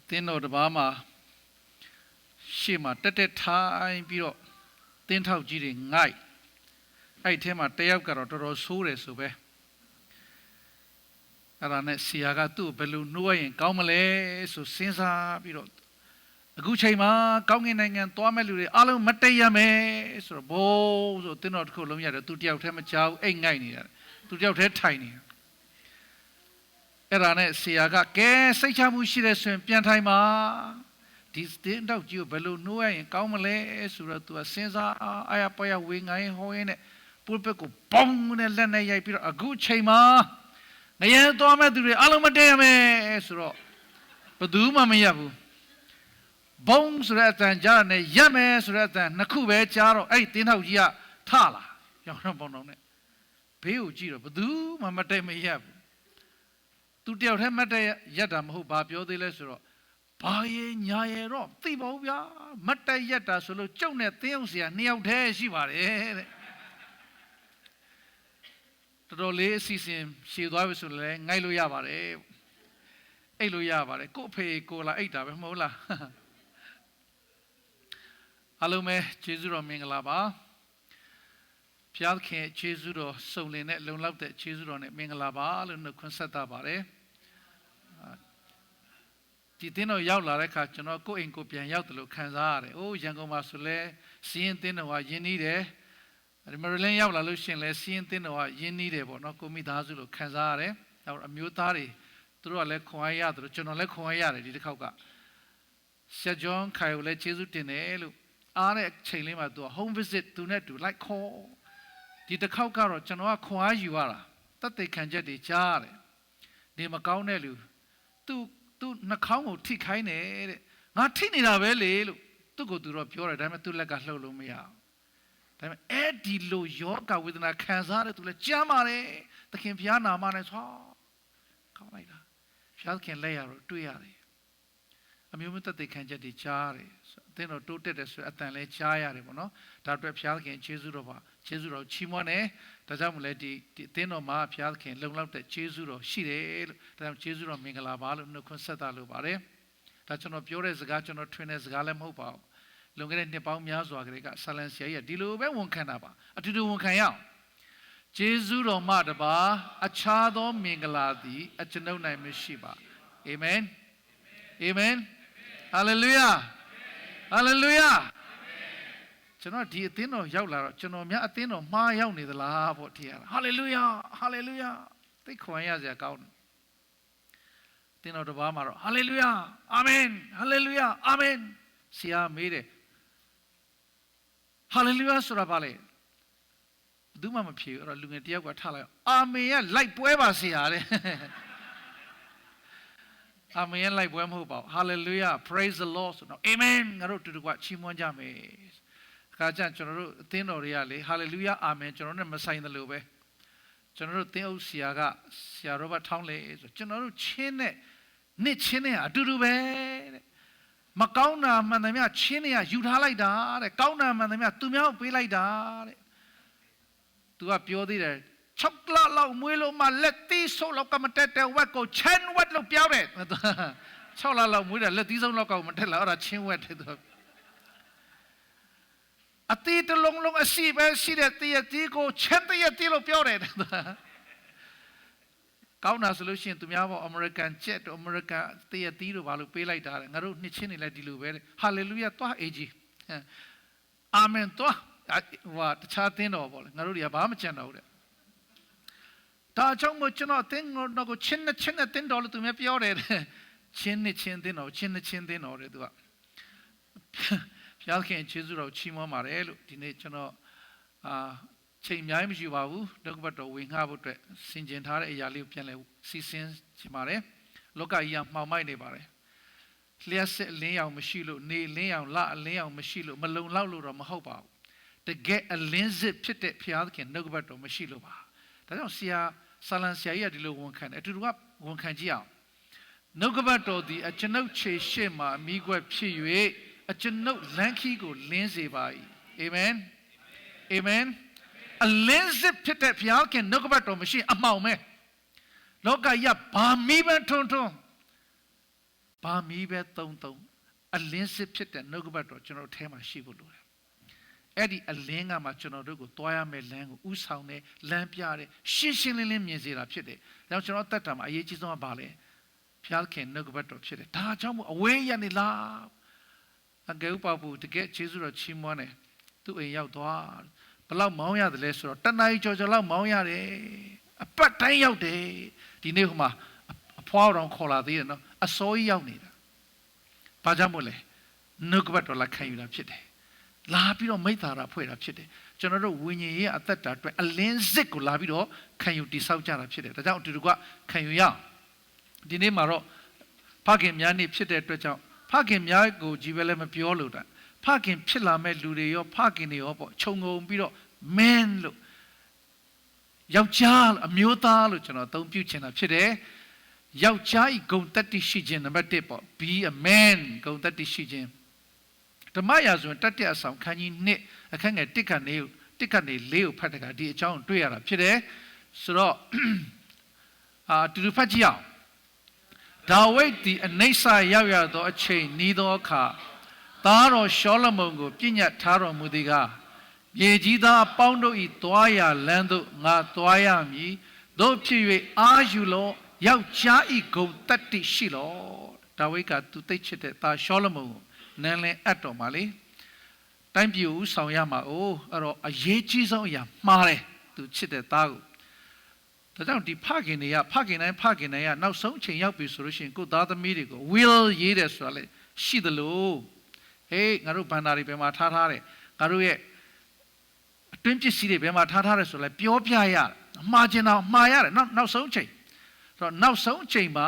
တင်းတော်တစ်ပါးမှာရှေ့မှာတက်တက်ထိုင်ပြီးတော့တင်းထောက်ကြီးတွေငိုက်အဲ့ထဲမှာတယောက်ကတော့တော်တော်ဆိုးတယ်ဆိုပဲအဲ့ဒါနဲ့ဆရာကသူ့ဘယ်လိုနှိုးရင်ကောင်းမလဲဆိုစဉ်းစားပြီးတော့အခုချိန်မှာကောင်းကင်နိုင်ငံသွားမဲ့လူတွေအားလုံးမတည့်ရမယ်ဆိုတော့ဘိုးဆိုတင်းတော်တစ်ခုလုံးရတယ်သူတယောက်တည်းမကြောက်အိတ်ငိုက်နေတာသူတယောက်တည်းထိုင်နေတာအဲ့ဒါနဲ့ဆရာကကဲစိတ်ချမှုရှိတဲ့ဆိုရင်ပြန်ထိုင်ပါဒီတင်းတောက်ကြီးကိုဘယ်လိုနှိုးရရင်ကောင်းမလဲဆိုတော့သူကစဉ်းစားအာရပရဝေငိုင်းဟောရင်းနဲ့ပူပက်ကိုပေါင်းနဲ့လက်နဲ့ရိုက်ပြီးတော့အခုချိန်မှာငရဲသွားမဲ့သူတွေအားလုံးမတည့်ရမယ်ဆိုတော့ဘယ်သူမှမရဘူးဘုံဆိုတဲ့အတန်ကြားနဲ့ရက်မယ်ဆိုတဲ့အတန်နှစ်ခုပဲကြားတော့အဲ့တင်းထောက်ကြီးကထလာရောင်းတော့ပေါင်းတော့နဲ့ဘေးကိုကြည့်တော့ဘယ်သူမှမတည့်မရက်ဘူးသူတယောက်တည်းမတည့်ရက်တာမဟုတ်ဘာပြောသေးလဲဆိုတော့ဘာရဲ့ညာရဲ့တော့သိပါဘူးဗျာမတည့်ရက်တာဆိုလို့ကျုပ်နဲ့သင်းအောင်ဆရာနှစ်ယောက်တည်းရှိပါတယ်တဲ့တော်တော်လေးအစီအစဉ်ရှည်သွားပြီဆိုလည်းငိုက်လို့ရပါတယ်အိတ်လို့ရပါတယ်ကို့အဖေကိုလာအိတ်တာပဲမဟုတ်လားအားလုံးပဲကျေးဇူးတော်မင်္ဂလာပါဘုရားခင်ကျေးဇူးတော်စုံလင်တဲ့လုံလောက်တဲ့ကျေးဇူးတော်နဲ့မင်္ဂလာပါလို့နှုတ်ခွန်းဆက်တာပါတယ်ဒီတင်းတော်ရောက်လာတဲ့အခါကျွန်တော်ကိုယ့်အိမ်ကိုပြန်ရောက်တယ်လို့ခံစားရတယ်။အိုးရန်ကုန်မှာဆိုလဲစီးရင်တင်းတော်ကယဉ်နီးတယ်။ဒီမရလင်းရောက်လာလို့ရှင်လဲစီးရင်တင်းတော်ကယဉ်နီးတယ်ပေါ့နော်ကိုမိသားစုလို့ခံစားရတယ်။နောက်အမျိုးသားတွေသူတို့ကလည်းခွန်အားရတယ်ကျွန်တော်လည်းခွန်အားရတယ်ဒီတစ်ခေါက်ကဆက်ဂျွန်ခိုင်ကိုလည်းကျေးဇူးတင်တယ်လို့အားတဲ့အချိန်လေးမှာသူက home visit သူနဲ့တူ like call ဒီတစ်ခေါက်ကတော့ကျွန်တော်ကခွန်အားယူရတာတတ်သိခံချက်တွေကြားရတယ်။နေမကောင်းတဲ့လူသူနှာခေါင်းကိုထိခိုင်းတယ်တဲ့ငါထိနေတာပဲလေလို့သူ့ကိုသူတော့ပြောတယ်ဒါပေမဲ့သူ့လက်ကလှုပ်လို့မရအောင်ဒါပေမဲ့အဲ့ဒီလိုယောဂဝေဒနာခံစားတဲ့သူလည်းကြမ်းပါတယ်သခင်ဘုရားနာမနဲ့ဆောကောင်းလိုက်တာဘုရားခင်လက်ရတော့တွေ့ရတယ်အမျိုးမျိုးသက်သေခံချက်တွေကြားရတယ်အသင်းတော်တိုးတက်တယ်ဆိုအတန်လဲကြားရတယ်ပေါ့နော်ဒါအတွက်ဘုရားခင်ကျေးဇူးတော်ပါကျေးဇူးတော်ချီးမွမ်းတယ်ဒါကြောင့်မလဲဒီအသင်းတော်မှာဘုရားခင်လုံလောက်တဲ့ကျေးဇူးတော်ရှိတယ်လို့ဒါကြောင့်ကျေးဇူးတော်မင်္ဂလာပါလို့နှုတ်ခွန်းဆက်တာလို့ပါတယ်ဒါကျွန်တော်ပြောတဲ့စကားကျွန်တော်ထွင်တဲ့စကားလည်းမဟုတ်ပါဘူးလွန်ခဲ့တဲ့နှစ်ပေါင်းများစွာကလေးကဆာလန်ဆရာကြီးကဒီလိုပဲဝန်ခံတာပါအတူတူဝန်ခံရအောင်ကျေးဇူးတော်မှတပါအခြားသောမင်္ဂလာသည်အကျွန်ုပ်၌မရှိပါအာမင်အာမင်ဟာလေလုယာဟာလေလုယာကျွန်တော်ဒီအသင်းတော်ရောက်လာတော့ကျွန်တော်များအသင်းတော်မှားရောက်နေသလားပေါ့ထင်ရတာဟာလေလုယာဟာလေလုယာသိခွန်ရစရာကောင်းတယ်အသင်းတော်တစ်ပါးမှာတော့ဟာလေလုယာအာမင်ဟာလေလုယာအာမင်ဆရာမေးတယ်ဟာလေလုယာဆိုတာဘာလဲဘယ်သူမှမဖြေဘူးအဲ့တော့လူငယ်တယောက်ကထလိုက်အာမင်ကလိုက်ပွဲပါဆရာတဲ့အာမင်လိုက်ပွဲမဟုတ်ပါဘူး hallelujah praise the lord ဆိုတော့ amen ငါတို့တူတူကချီးမွမ်းကြမယ်အခါကျကျွန်တော်တို့အသင်းတော်တွေကလေ hallelujah amen ကျွန်တော်တို့မဆိုင်တယ်လို့ပဲကျွန်တော်တို့သင်းအုပ်ဆရာကဆရာရောဘတ်ထောင်းလေဆိုကျွန်တော်တို့ချင်းနဲ့နှစ်ချင်းနဲ့အတူတူပဲတဲ့မကောင်းတာမှန်တယ်များချင်းတွေကယူထားလိုက်တာတဲ့ကောင်းတာမှန်တယ်များသူများကိုပေးလိုက်တာတဲ့သူကပြောသေးတယ်6 လလောက်မွေးလို့မှလက်သီးဆုပ်လောက်ကမတက်တဲ့ဝက်ကိုချင်းဝက်လို့ပြောတယ်6 လလောက်မွေးတယ်လက်သီးဆုပ်လောက်ကမတက်လာအဲ့ဒါချင်းဝက်တဲ့သူအတီးတလုံးလုံးအစီပဲရှိတဲ့တရတီးကိုချင်းတရတီးလို့ပြောတယ်ကောင်းတာဆိုလို့ရှိရင်သူများပေါ့ American jet တို့ American တရတီးတို့ဘာလို့ပေးလိုက်တာလဲငါတို့နှစ်ချင်းနေလဲဒီလိုပဲဟာလေလုယာသွားအေဂျီအာမင်သွားဟိုတခြားသင်းတော်ပေါ့လေငါတို့တွေကဘာမှမကြံတော့ဘူးတဲ့ဒါကြောင့်မို့ကျွန်တော်အသင်းတော်ကိုချင်းနဲ့တင်းတော်လို့သူများပြောတယ်ချင်းနဲ့ချင်းတင်းတော်ချင်းနဲ့ချင်းတင်းတော်တဲ့သူကဘုရားခင်ကျေးဇူးတော်ချီးမွမ်းပါတယ်လို့ဒီနေ့ကျွန်တော်ချိန်အများကြီးမရှိပါဘူးဒုက္ခပတ်တော်ဝင်ငှဖို့အတွက်ဆင်ကျင်ထားတဲ့အရာလေးကိုပြန်လဲစီစဉ်ချင်ပါတယ်လောကကြီးကမှောင်မိုက်နေပါတယ်လျှက်စစ်အလင်းရောင်မရှိလို့နေအလင်းရောင်လအလင်းရောင်မရှိလို့မလုံလောက်လို့တော့မဟုတ်ပါဘူးတကယ်အလင်းစစ်ဖြစ်တဲ့ဘုရားခင်ဒုက္ခပတ်တော်မရှိလို့ပါဒါကြောင့်ဆရာဆာလန်ဆရာကြီးကဒီလိုဝန်ခံတယ်အတူတူကဝန်ခံကြည့်အောင်နှုတ်ကပတ်တော်သည်အကျွန်ုပ်ခြေရှေ့မှာအမိခွက်ဖြစ်၍အကျွန်ုပ်လမ်းခီးကိုလင်းစေပါ၏အာမင်အာမင်အလင်းစစ်ဖြစ်တဲ့ဘုရားခင်နှုတ်ကပတ်တော်မရှိအမှောင်မဲလောကကြီးကဘာမီးပန်းထွန်း ဘာမီးပဲတုံအလင်းစစ်ဖြစ်တဲ့နှုတ်ကပတ်တော်ကျွန်တော်ထဲမှာရှိဖို့လိုတယ်အဲ့ဒီအလင်းကမှကျွန်တော်တို့ကိုတွားရမယ်လမ်းကိုဥဆောင်တယ်လမ်းပြတယ်ရှင်းရှင်းလင်းလင်းမြင်စေတာဖြစ်တယ်ဒါကြောင့်ကျွန်တော်တတ်တာမှာအရေးကြီးဆုံးကဘာလဲဖျားခင်နှုတ်ကပတ်တော်ဖြစ်တယ်ဒါကြောင့်မို့အဝေးရနေလားအငယ်ဥပဘူးတကယ်ခြေစွတော်ချီးမွမ်းတယ်သူ့အိမ်ရောက်သွားဘလောက်မောင်းရတယ်လဲဆိုတော့တဏှာကြီးကြော်လောက်မောင်းရတယ်အပတ်တိုင်းရောက်တယ်ဒီနေ့ဟိုမှာအဖွားတော်ခေါ်လာသေးတယ်နော်အစိုးရရောက်နေတာဘာကြောင့်မို့လဲနှုတ်ကပတ်တော်လာခံယူတာဖြစ်တယ်လာပြီးတော့မိသားတာဖွဲ့တာဖြစ်တယ်ကျွန်တော်တို့ဝိညာဉ်ရဲ့အသက်တာအတွက်အလင်းစစ်ကိုလာပြီးတော့ခံယူတိဆောက်ကြတာဖြစ်တယ်ဒါကြောင့်အတူတူကခံယူရအောင်ဒီနေ့မှာတော့ဖခင်များနေ့ဖြစ်တဲ့အတွက်ကြောင့်ဖခင်များကိုကြီးပဲလည်းမပြောလို့တာဖခင်ဖြစ်လာမဲ့လူတွေရောဖခင်တွေရောပေါ့ခြုံငုံပြီးတော့ man လို့ယောက်ျားအမျိုးသားလို့ကျွန်တော်အသုံးပြုချင်တာဖြစ်တယ်ယောက်ျားဤဂုဏ်တတ္တိရှိခြင်းနံပါတ်1ပေါ့ be a man ဂုဏ်တတ္တိရှိခြင်းဓမ္မရာဇဝင်တတ္တအဆောင်ခန်းကြီး1အခန်းငယ်1ကနေ4ကိုဖတ်တဲ့အခါဒီအကြောင်းတွေ့ရတာဖြစ်တယ်ဆိုတော့တူတူဖတ်ကြည့်အောင်ဒါဝိဒ်သည်အနိစ္စရောက်ရသောအချိန်နီးသောအခါသားတော်ရှောလမုန်ကိုပြညတ်ထားတော်မူသည်ကမြေကြီးသားအပေါင်းတို့၏သွားရလမ်းသို့ငါသွားရမည်တို့ဖြစ်၍အာယူလောယောက်ျားဤဂုဏ်တတ္တိရှိလောဒါဝိဒ်ကသူသိချစ်တဲ့သားရှောလမုန်ကိုနန်းလင်းအပ်တော်မှာလေတိုင်းပြည်ဦးဆောင်ရမှာအိုးအဲ့တော့အရေးကြီးဆုံးအရာမှားတယ်သူချစ်တဲ့သားကိုဒါကြောင့်ဒီဖခင်တွေကဖခင်တိုင်းနောက်ဆုံးအချိန်ရောက်ပြီဆိုလို့ရှိရင်ကိုသားသမီးတွေကို will ရေးတယ်ဆိုတာလေရှိသလိုဟေးငါတို့ဘန္တာတွေဘယ်မှာထားတယ်ငါတို့ရဲ့အတွင်းပစ္စည်းတွေဘယ်မှာထားတယ်ဆိုလဲပြောပြရမှားကျင်တော့မှားရတယ်နောက်ဆုံးအချိန်ဆိုတော့နောက်ဆုံးအချိန်မှာ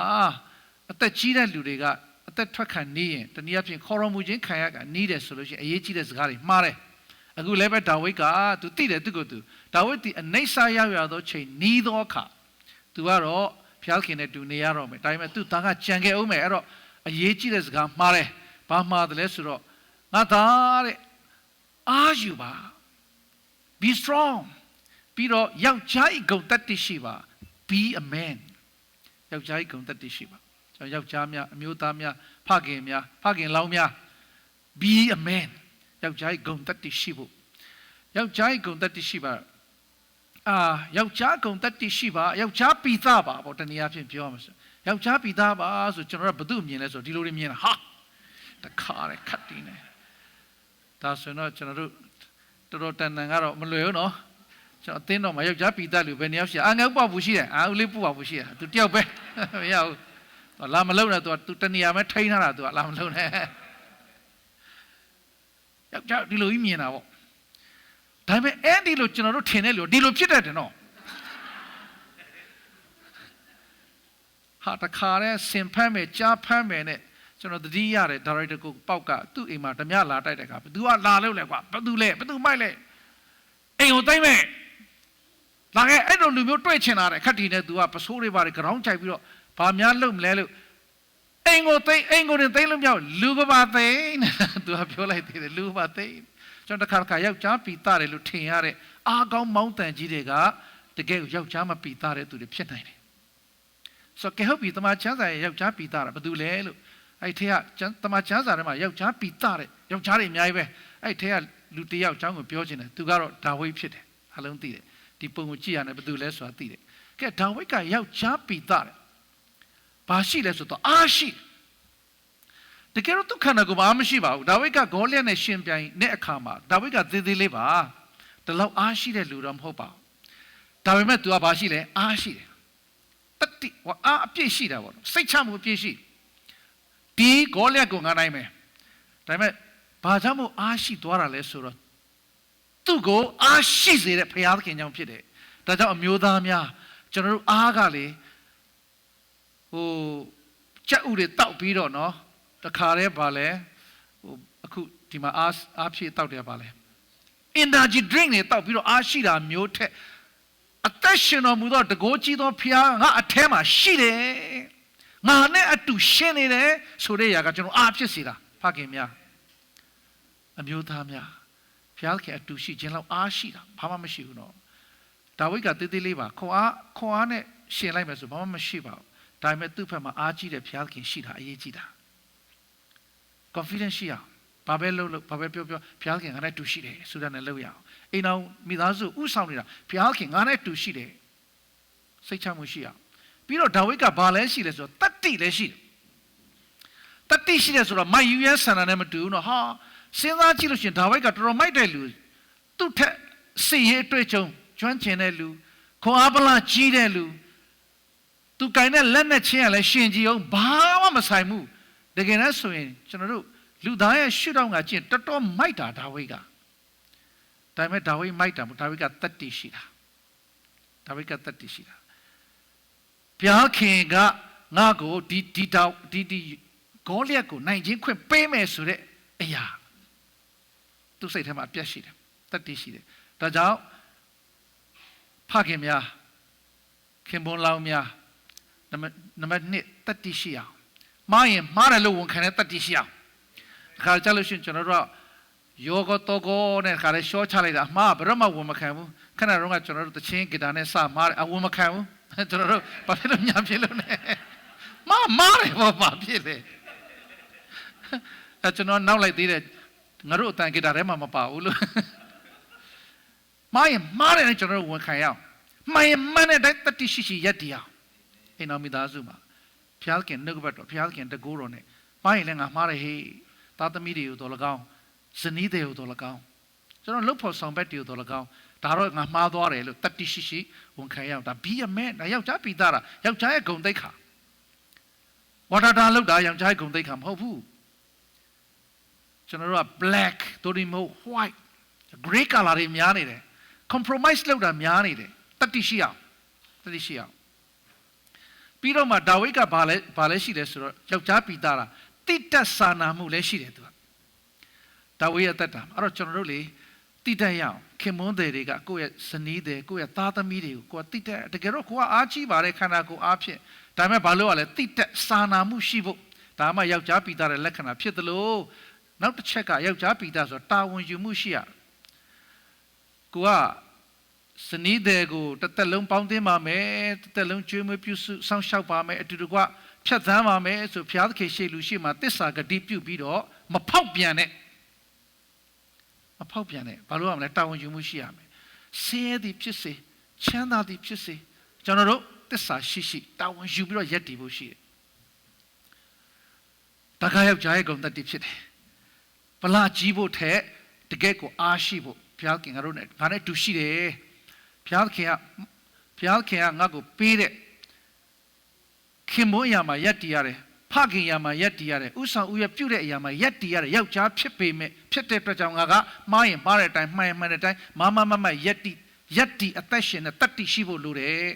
အသက်ကြီးတဲ့လူတွေကအသက်ထွက်ခံနေရင်တနည်းအားဖြင့်ခေါ်တော်မူခြင်းခံရကနီးတယ်ဆိုလို့ရှိရင်အရေးကြီးတဲ့စကားတွေမှားတယ်အခုလည်းပဲဒါဝိဒ်ကသူသိတယ်သူကိုသူဒါဝိဒ်ဒီအနိစ္စရောက်ရသောချိန်နီးသောအခါသူကတော့ဖျားခင်နဲ့တူနေရတော့မယ်ဒါပေမဲ့သူသားကကြံခဲ့အောင်မယ်အဲ့တော့အရေးကြီးတဲ့စကားမှားတယ်ဘာမှားတယ်လဲဆိုတော့ငါသားတဲ့အားယူပါ be strong ပြီးတော့ယောက်ျားဤဂုဏ်တတ္တိရှိပါ be a man ယောက်ျားဤဂုဏ်တတ္တိရှိပါကျွန်တော်ယောက်ျားများအမျိုးသားများဖခင်လောင်းများ be a man ယောက်ျားဤဂုဏ်တတ္တိရှိဖို့ယောက်ျားဤဂုဏ်တတ္တိရှိပါယောက်ျားဂုဏ်တတ္တိရှိပါယောက်ျားပိသပါပေါ့တနည်းအားဖြင့်ပြောမှာဆိုယောက်ျားပိသပါဆိုကျွန်တော်ကဘယ်သူမြင်လဲဆိုဒီလိုတွေမြင်တာဟာတခါတည်းခတ်တင်းနေဒါဆိုတော့ကျွန်တော်တို့တော်တန်တန်ကတော့မလွယ်ဘူးနော်ကျွန်တော်အသင်းတော်မှာယောက်ျားပိသလူပဲနှစ်ယောက်ရှိငါ့ပူဘူးရှိတယ်ဦးလေးပူပါဘူးရှိတယ်သူတယောက်ပဲမရဘူးလာမလုံးနဲ့သူတနေရာမဲ့ထိန်းထားတာသူကလာမလုံးနဲ့ယောက်ျားဒီလိုကြီးမြင်တာပေါ့ဒါပေမဲ့အဲ့ဒီလိုကျွန်တော်တို့ထင်တဲ့လူဒီလိုဖြစ်တတ်တယ်နော်ဟာတခါတည်းစင်ဖမ်းမယ်ကြားဖမ်းမယ်နဲ့ကျွန်တော်တတိရတယ်ဒါရိုက်တာကိုပေါက်ကသူ့အိမ်မှာဓမြလာတိုက်တဲ့အခါဘသူကလာလို့လဲကွာဘသူမိုက်လဲအိမ်ကိုတိုင်းမဲ့လာခဲ့အဲ့လိုလူမျိုးတွေ့ချင်လာတယ်ခက်တီနဲ့သူကပစိုးတွေပါတယ်ခေါင်းချိုက်ပြီးတော့ဘာများလုပ်မလဲလို့အိမ်ကိုသိမ်းလို့မြောက်လူကပါသိမ်းသူကပြောလိုက်သေးတယ်လူကပါသိမ်းကျွန်တော်တခါယောက်ျားပီတာတယ်လို့ထင်ရတဲ့အားကောင်းမောင်းတန်ကြီးတွေကတကယ်ယောက်ျားမပီတာတဲ့သူတွေဖြစ်နိုင်တယ်ဆိုတော့ကဲဟုတ်ပြီတမန်ချမ်းစာရဲ့ယောက်ျားပီတာတာဘာတူလဲလို့အဲ့ထဲကတမန်ချမ်းစာထဲမှာယောက်ျားပီတာတဲ့ယောက်ျားတွေအများကြီးပဲအဲ့ထဲကလူတစ်ယောက်အကြောင်းကိုပြောချင်တယ်သူကတော့ဒါဝိဒ်ဖြစ်တယ်အလုံးသိတယ်ဒီပုံကိုကြည့်ရတယ်ဘာတူလဲဆိုတာသိတယ်ကဲဒါဝိဒ်ကယောက်ျားပီတာတဲ့ဘာရှိလဲဆိုတော့အားရှိတကယ်တော့ဒုက္ခနာကိုဘာမှမရှိပါဘူးဒါဝိဒ်ကဂေါလိယနဲ့ရှင်ပြိုင်တဲ့အခါမှာဒါဝိဒ်ကသေးသေးလေးပါဒီလောက်အားရှိတဲ့လူတော့မဟုတ်ပါဘူးဒါပေမဲ့ तू ကဘာရှိလဲအားရှိတယ်တတိအားအပြည့်ရှိတာပေါ့စိတ်ချမှုအပြည့်ရှိဒီဂေါလိယကိုငါနိုင်မယ်ဒါပေမဲ့ဘာကြောင့်မို့အားရှိသွားတာလဲဆိုတော့သူ့ကိုအားရှိစေတဲ့ဘုရားသခင်ကြောင့်ဖြစ်တယ်ဒါကြောင့်အမျိုးသားများကျွန်တော်တို့အားကလေကြက်ဥတွေတောက်ပြီးတော့နော်တခါတည်းပါလဲအခုဒီမှာအားဖြည့်တောက်တယ်ပါလဲ energy drink တွေတောက်ပြီးတော့အားရှိတာမျိုးထက်အသက်ရှင်တော်မူသောတကိုးကြီးသောဖခင်ငါအထဲမှာရှိတယ်ငါနဲ့အတူရှင်နေတယ်ဆိုတဲ့ຢာကကျွန်တော်အားဖြစ်စေတာဖခင်များအမျိုးသားများဖခင်အတူရှိခြင်းလောက်အားရှိတာဘာမှမရှိဘူးနော်ဒါဝိဒ်ကတေးသေးလေးပါခွန်အားနဲ့ရှင်လိုက်မယ်ဆိုဘာမှမရှိပါဘူးဒါပေမဲ့သူ့ဘက်မှာအားကြီးတဲ့ဖခင်ရှိတာအရေးကြီးတာ confidence ရှိအောင်ဘာပဲလုပ်ဘာပဲပြောဘုရားခင်ငါနဲ့တူရှိတယ်ဆိုတာနဲ့လုပ်ရအောင်အိမ်တော်မိသားစုဥဆောင်နေတာဘုရားခင်ငါနဲ့တူရှိတယ်စိတ်ချမှုရှိအောင်ပြီးတော့ဒါဝိဒ်ကဘာလဲရှိလဲဆိုတော့တတ္တိလည်းရှိတယ်တတ္တိရှိတယ်ဆိုတော့မိုက်ယူရဲဆန္ဒနဲ့မတူဘူးနော်ဟာစဉ်းစားကြည့်လို့ရှိရင်ဒါဝိဒ်ကတော်တော်မိုက်တဲ့လူသူ့ထက်စိတ်ရအတွေ့အကြုံကျွမ်းကျင်တဲ့လူခွန်အားပလားကြီးတဲ့လူသူကင်တဲ့လက်နဲ့ချင်းရလဲရှင်ကြည်အောင်ဘာမှမဆိုင်ဘူးတကယ်နဲ့ဆိုရင်ကျွန်တော်တို့လူသားရဲ့ရှုထောင့်ကကျင့်တော်တော်မိုက်တာဒါဝိဒ်ကဒါပေမဲ့ဒါဝိဒ်မိုက်တာမဟုတ်ဒါဝိဒ်ကတတ္တိရှိတာဒါဝိဒ်ကတတ္တိရှိတာဘုရားခင်ကငါ့ကိုဒီဂေါလိယကိုနိုင်ခြင်းခွင့်ပေးမယ်ဆိုတဲ့အရာသူစိတ်ထဲမှာအပြတ်ရှိတယ်တတ္တိရှိတယ်ဒါကြောင့်ဖခင်များခင်ပွန်းလောင်းများနံပါတ်1တတ္တိရှိအောင်မှားရင်မှားတယ်လို့ဝန်ခံတဲ့တတ္တိရှိအောင်ခါကြလို့ရှိရင်ကျွန်တော်တို့ယောဂတောကောနဲ့ခါရဲရှော့ချလိုက်တာမှားဘယ်တော့မှဝန်မခံဘူးခဏတော့ကကျွန်တော်တို့တချင်းဂီတာနဲ့စမှားတယ်အဝန်မခံဘူးကျွန်တော်တို့ဘာဖြစ်လို့ညာဖြစ်လို့လဲမားတယ်ဘာဖြစ်လဲကျွန်တော်နောက်လိုက်သေးတယ်ငါတို့အတန်ဂီတာထဲမှာမပါဘူးလို့မှားရင်မှားတယ်နဲ့ကျွန်တော်တို့ဝန်ခံရအောင်မှန်ရင်မှန်တဲ့တိုင်းတတိရှိရှိရက်တရားအိမ်တော်မိသားစုမှာဘုရားခင်နှုတ်ကပတ်တော်ဘုရားခင်တကူတော်နဲ့မှားရင်လည်းငါမှားတယ်ဟေးသားသမီးတွေကိုတော်၎င်းဇနီးတွေကိုတော်၎င်းကျွန်တော်လှုပ်ဖို့ဆောင်ဘက်တွေကိုတော်၎င်းဒါတော့ငါမှားသွားတယ်လို့တတိရှိရှိဝန်ခံရအောင်ဒါဘီအမဲဒါယောက်ျားပိသားတာယောက်ျားရဲ့ဂုဏ်သိက္ခာဝါတာလောက်တာယောက်ျားရဲ့ဂုဏ်သိက္ခာမဟုတ်ဘူးကျွန်တော်တို့က black တို့ဒီမဟုတ် white gray color တွေများနေတယ် compromise လုပ်တာများနေတယ်တတိရှိအောင်ပြီးတော့မှဒါဝိဒ်ကဘာလဲရှိလဲဆိုတော့ယောက်ျားပိသားတာတိတက်စာနာမှုလည်းရှိတယ်သူကဒါဝိဒ်ရဲ့တတ်တာအဲ့တော့ကျွန်တော်တို့လေတိတက်ရအောင်ခင်မွန်းတယ်တွေကကိုယ့်ရဲ့ဇနီးတွေကိုယ့်ရဲ့သားသမီးတွေကိုကိုယ်တိတက်တကယ်တော့ကိုကအားကြီးပါတယ်ခန္ဓာကိုယ်အားဖြင့်ဒါပေမဲ့ဘာလို့ ရလဲတိတက်စာနာမှုရှိဖို့ဒါမှယောက်ျားပိသားတဲ့လက္ခဏာဖြစ်တယ်လို့နောက်တစ်ချက်ကယောက်ျားပိသားဆိုတာဝန်ယူမှုရှိရကိုကဇနီးတွေကိုတစ်သက်လုံးပေါင်းသင်းပါမယ်တစ်သက်လုံးကျွေးမွေးပြုစုစောင့်ရှောက်ပါမယ်အတူတကွဖြတ်သန်းပါမယ်ဆိုဘုရားသခင်ရှေ့လူရှိမှသစ္စာဂတိပြုပြီးတော့မဖောက်ပြန်နဲ့ဘာလို့ရမလဲတာဝန်ယူမှုရှိရမယ်ဆင်းရဲသည်ဖြစ်စေချမ်းသာသည်ဖြစ်စေကျွန်တော်တို့သစ္စာရှိတာဝန်ယူပြီးတော့ယက်တည်ဖို့ရှိတယ်တခါယောက်ျားရဲ့ဂုဏ်သတ္တိဖြစ်တယ်ဗလာကြီးဖို့ထက်တကယ်ကိုအားရှိဖို့ဘုရားခင်ငါတို့နဲ့ငါနဲ့တူရှိတယ်ဘုရားခင်ကငါ့ကိုပေးတဲ့ခင်မွန်းအရာမှာယက်တည်ရတယ်ဖခင်အရာမှာယက်တည်ရတယ်ဥဆောင်ဥရပြုတဲ့အရာမှာယက်တည်ရတယ်ယောက်ျားဖြစ်ပေမဲ့ဖြစ်တဲ့အတွက်ကြောင့်ငါကမှားရင်မှားတဲ့အတိုင်းမှန်ရင်မှန်တဲ့အတိုင်းမယက်တည်အသက်ရှင်တဲ့တတ္တိရှိဖို့လိုတယ်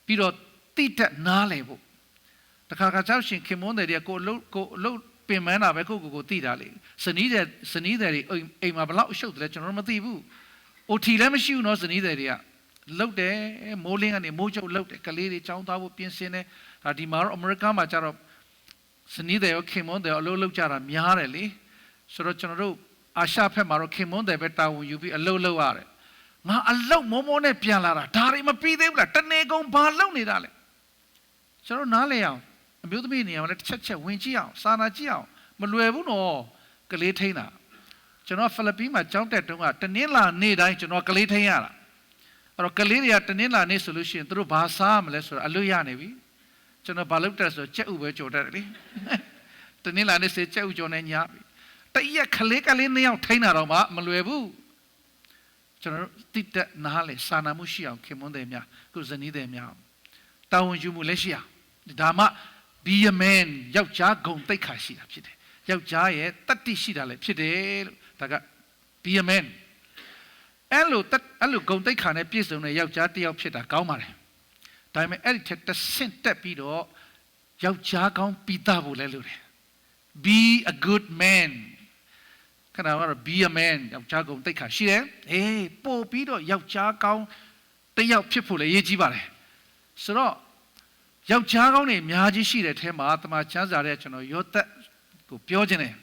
ပြီးတော့တိတက်နားလည်ဖို့တခါကြောက်ရှင်ခင်မွန်းတွေကိုအလုပ်ပင်မန်းတာပဲကိုတိတာလေဇနီးတွေအိမ်မှာဘလောက်အရှုပ်တယ်လဲကျွန်တော်မသိဘူးအိုထီလည်းမရှိဘူးနော်ဇနီးတွေကလှုပ်တယ်မိုးလင်းကနေမိုးချုပ်လှုပ်တယ်ကလေးတွေចောင်းသားဖို့ပြင်ဆင်တယ်ဒီမှာတော့အမေရိကန်မှာကျတော့ဇနီးတွေရောခင်မွန်းတွေအလုပ်လုပ်ကြတာများတယ်လေဆိုတော့ကျွန်တော်တို့အာရှဘက်မှာတော့ခင်မွန်းတွေပဲတာဝန်ယူပြီးအလုပ်လုပ်ရတယ်ငါအလုပ်မောနဲ့ပြန်လာတာဒါတွေမပြီးသေးဘူးလားတနေကုန်ဘာလုပ်နေတာလဲကျွန်တော်နားလဲအောင်အမျိုးသမီးနေရာမှာလည်းတစ်ချက်ဝင်ကြည့်အောင်စာနာကြည့်အောင်မလွယ်ဘူးနော်ကလေးထိန်းတာကျွန်တော်ဖိလစ်ပင်းမှာကျောင်းတက်တုန်းကတနင်္လာနေ့တိုင်းကျွန်တော်ကလေးထိန်းရတာအဲ့တော့ကလေးတွေကတနင်္လာနေ့ဆိုလို့ရှိရင်သူတို့ဘာစားမလဲဆိုတော့အလွတ်ရနေပြီကျွန်တော်ဘာလုပ်တက်ဆိုကြက်ဥပဲကြော်တက်တယ်လေတနင်္လာနေ့စေကြက်ဥကြော်နေညပြီတရက်ကလေးနှစ်ယောက်ထိန်းတာတော့မှမလွယ်ဘူးကျွန်တော်တိတက်နားလေစာနာမှုရှိအောင်ခင်မွန်းတယ်များကိုဇနီးတယ်များတာဝန်ယူမှုလည်းရှိအောင်ဒါမှbe a man ယောက်ျားဂုဏ်သိက္ခာရှိတာဖြစ်တယ်ယောက်ျားရဲ့တတ္တိရှိတာလည်းဖြစ်တယ်လို့ဒါက be a man အဲ့လိုဂုဏ်သိက္ခာနဲ့ပြည့်စုံတဲ့ယောက်ျားတစ်ယောက်ဖြစ်တာကောင်းပါတယ်ဒါပေမဲ့အဲ့ဒီထက်တစ်ဆင့်တက်ပြီးတော့ယောက်ျားကောင်းပြီးသားဖို့လည်းလိုတယ် be a good man ခဏကတော့ be a man ယောက်ျားဂုဏ်သိက္ခာရှိတယ်ပို့ပြီးတော့ယောက်ျားကောင်းတစ်ယောက်ဖြစ်ဖို့လည်းအရေးကြီးပါတယ်ဆိုတော့ယောက်ျားကောင်းတွေအများကြီးရှိတဲ့အထဲမှာတမန်ကျမ်းစာရဲ့ကျွန်တော်ယောသက်ကိုပြောခြင်းတယ်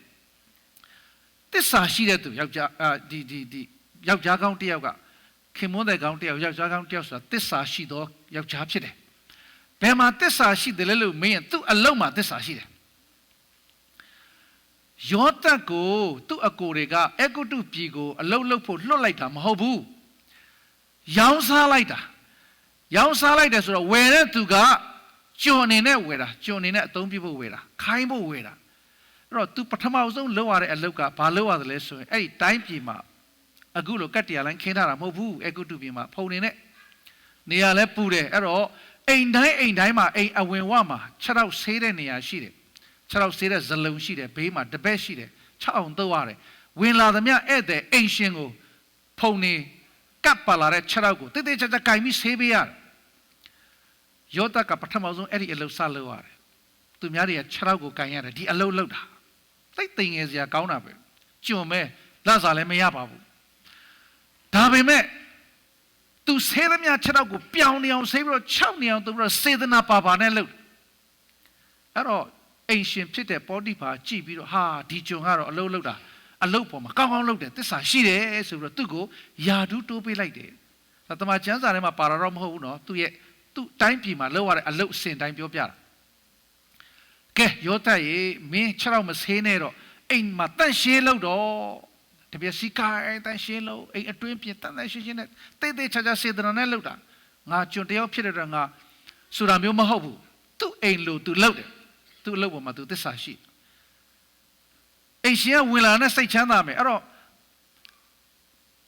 သစ္စာရှိတဲ့သူယောက်ျားဒီယောက်ျားကောင်းတစ်ယောက်ကခင်မွန်းတဲ့ကောင်းတစ်ယောက်ယောက်ျားကောင်းတစ်ယောက်ဆိုတာသစ္စာရှိသောယောက်ျားဖြစ်တယ်ဘယ်မှာသစ္စာရှိတယ်လဲလို့မေးရင်သူ့အလုံးမှာသစ္စာရှိတယ် ယောသတ်ကိုသူ့အကိုတွေကအေဂုတုပြည်ကိုအလုတ်လုတ်ဖို့လွတ်လိုက်တာမဟုတ်ဘူးရောင်းစားလိုက်တာရောင်းစားလိုက်တယ်ဆိုတော့ဝယ်တဲ့သူကကျွန်အနေနဲ့ဝယ်တာကျွန်အနေနဲ့အသုံးပြုဖို့ဝယ်တာခိုင်းဖို့ဝယ်တာအဲ့တော့ तू ပထမဆုံးလုပ်ရတဲ့အလုပ်ကဘာလုပ်ရတယ်လဲဆိုရင်အဲ့ဒီတိုင်းပြည်မှာအခုလိုကတ်တရားလိုင်းခင်းထားတာမဟုတ်ဘူးအေဂုတုပြည်မှာဖုန်နေနဲ့နေရာလဲပူတယ်အဲ့တော့အိမ်တိုင်းမှာအိမ်အဝင်ဝမှာ6တော့ဆေးတဲ့နေရာရှိတယ်6တော့ဆေးတဲ့ဇလုံရှိတယ်ဘေးမှာတပည့်ရှိတယ်6အောင်တော့ရတယ်ဝင်လာသမျှဧည့်သည်အိမ်ရှင်ကိုဖုန်နေကပ်ပါလာတဲ့6တော့ကိုတိတိကျကျကင်ပြီးဆေးပေးရတယ်ယောသတ်ကပထမဆုံးအဲ့ဒီအလုပ်စလုပ်ရတယ်သူများတွေက6တော့ကိုကင်ရတယ်ဒီအလုပ်လုပ်တာသိသိငယ်စရာကောင်းတာပဲကျွန်မဲလက်စားလည်းမရပါဘူးဒါပေမဲ့သူဆေးသမျှ6တော့ကိုပြောင်းနေအောင်ဆေးပြီးတော့6နေအောင်သူပြီးတော့စေတနာပါနဲ့လုပ်အဲ့တော့အိမ်ရှင်ဖြစ်တဲ့ပေါတိဖာကြည့်ပြီးတော့ဟာဒီကျွန်ကတော့အလုပ်လုပ်တာအလုပ်ပေါ်မှာကောင်းကောင်းလုပ်တယ်သစ္စာရှိတယ်ဆိုပြီးတော့သူ့ကိုယာဒူးတိုးပေးလိုက်တယ်ဒါတမန်ကျမ်းစာထဲမှာပါတော့မဟုတ်ဘူးနော်သူ့တိုင်းပြည်မှာလုပ်ရတဲ့အလုပ်အစဉ်တိုင်းပြောပြတာကဲယောသတ်ရေမင်း6တော့မဆေးနဲ့တော့အိမ်မှာတန့်ရှင်းလုပ်တော့တပြက်စီကိုင်းတန့်ရှင်းလုပ်အိမ်အတွင်းပြင်တန့်ရှင်းနဲ့တိတ်တိတ်ချာချာစေတနာနဲ့လုပ်တာငါကျွန်တယောက်ဖြစ်တဲ့တော့ငါဆိုတာမျိုးမဟုတ်ဘူးသူ့အိမ်လို့သူလုပ်တယ်သူ့အလုပ်ပေါ်မှာသူသစ္စာရှိအိမ်ရှင်ကဝင်လာတဲ့စိတ်ချမ်းသာမယ်အဲ့တော့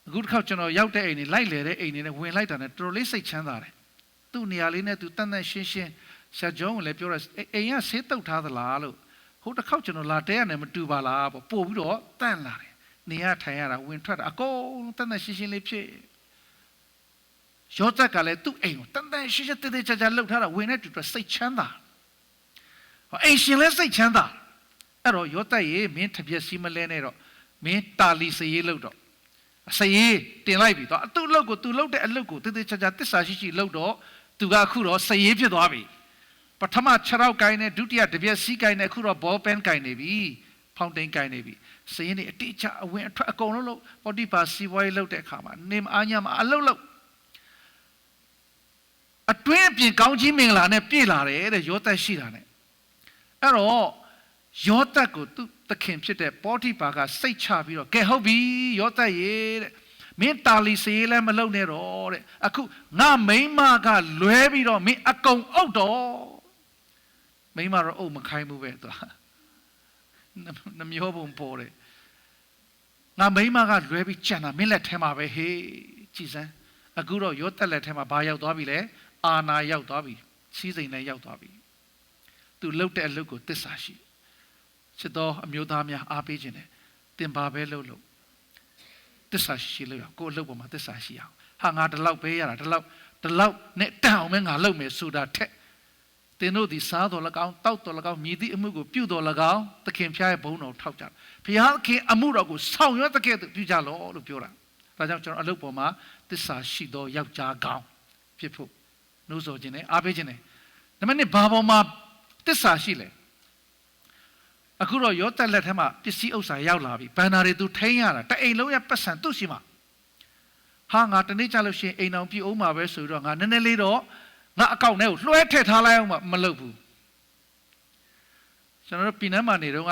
အခုတစ်ခါကျွန်တော်ရောက်တဲ့အိမ်နေလိုက်လေတဲ့အိမ်နေနဲ့ဝင်လိုက်တာနဲ့တော်တော်လေးစိတ်ချမ်းသာတယ်သူ့နေရာလေးနဲ့သူတန့်ရှင်းဆရာကျောင်းကလည်းပြောတယ်အိမ်ကဆေးတုပ်ထားသလားလို့ဟိုတစ်ခါကျွန်တော်လာတဲရတယ်မတူပါလားပေါ့ပို့ပြီးတော့တန့်လာတယ်နေရထိုင်ရတာဝင်ထွက်တာအကုန်တန့်ရှင်းလေးဖြစ်ယောသတ်ကလည်းသူ့အိမ်ကိုတန့်ရှင်းတိတိကျကျလှုပ်ထားတာဝင်တဲ့တူတူစိတ်ချမ်းသာအိမ်ရှင်လည်းစိတ်ချမ်းသာအဲ့တော့ယောသတ်ရေမင်းတပြက်စီမလဲနဲ့တော့မင်းတာလီစရေးလုပ်တော့စရေးတင်လိုက်ပြီတော့သူ့အလုပ်ကိုသူလုပ်တဲ့အလုပ်ကိုတိတိကျကျသစ္စာရှိလုပ်တော့သူကအခုတော့စရေးဖြစ်သွားပြီပထမ6ရောက်ကိုင်းနဲ့ဒုတိယတပြက်စီးကိုင်းနဲ့အခုတော့ဘောပန်ကိုင်းနေပြီဖောင်တိန်ကိုင်းနေပြီစရေးနေအတိအကျအဝင်အထွက်အကုန်လုံးလို့ပေါတိပါစီဝိုင်းလုပ်တဲ့အခါမှာနေမအားညမှာအလုပ်အတွင်းအပြင်ကောင်းကြီးမင်္ဂလာနဲ့ပြည့်လာတယ်တဲ့ယောသတ်ရှိတာနဲ့အဲ့တော့ယောသတ်ကိုသူသခင်ဖြစ်တဲ့ပေါတိပါကစိတ်ချပြီးတော့ကဲဟုတ်ပြီယောသတ်ရေတဲ့မင်းတာလီစေးလည်းမလုပ်နဲ့တော့တဲ့အခုငါမိန်းမကလွဲပြီးတော့မင်းအကုန်အုပ်တော့မိန်းမတော့အုပ်မခိုင်းဘူးပဲသူနှမျောပုံပေါ်တယ်ငါမိန်းမကလွဲပြီးကြံတာမင်းလက်ထဲမှာပဲဟေးကြည်စမ်းအခုတော့ယောသတ်လက်ထဲမှာဘာရောက်သွားပြီလဲအာနာရောက်သွားပြီစီးစိမ်နဲ့ရောက်သွားပြီသူလှုပ်တဲ့အလုပ်ကိုသစ္စာရှိချစ်တော်အမျိုးသားများအားပေးခြင်းနဲ့တင်ပါပဲလှုပ်သစ္စာရှိလို့ရကိုယ်အလုပ်ပေါ်မှာသစ္စာရှိအောင်ဟာငါဒီလောက်ပဲရတာဒီလောက်နဲ့တန်အောင်ပဲငါလုပ်မယ်ဆိုတာထက်တင်တို့ဒီစားတော်၎င်းတောက်တော်၎င်းမြည်သည့်အမှုကိုပြုတော်၎င်းသခင်ဖျားရဲ့ဘုန်းတော်ထောက်ကြဖျားခင်အမှုတော်ကိုဆောင်ရွက်တဲ့ကဲ့သို့ပြုကြလောလို့ပြောတာဒါကြောင့်ကျွန်တော်အလုပ်ပေါ်မှာသစ္စာရှိသောယောက်ျားကောင်းဖြစ်ဖို့နှိုးဆော်ခြင်းနဲ့အားပေးခြင်းနဲ့ဒါမှမဟုတ်ဘာပေါ်မှာသစ္စာရှိလဲအခုတော့ယောသတ်လက်ထဲမှာပစ္စည်းဥစ္စာရောက်လာပြီဘန္နာတွေသူထိန်းရတာတအိမ်လုံးရဲ့ပတ်စံသူ့ရှိမှာဟာငါတနေ့ကြလို့ရှိရင်အိမ်အောင်ပြည့်အောင်မှာပဲဆိုတော့ငါနည်းနည်းလေးတော့ငါအကောင့်ထဲကိုလွှဲထည့်ထားလိုက်အောင်မလုပ်ဘူးကျွန်တော်တို့ပြည်နန်းမှာနေတော့က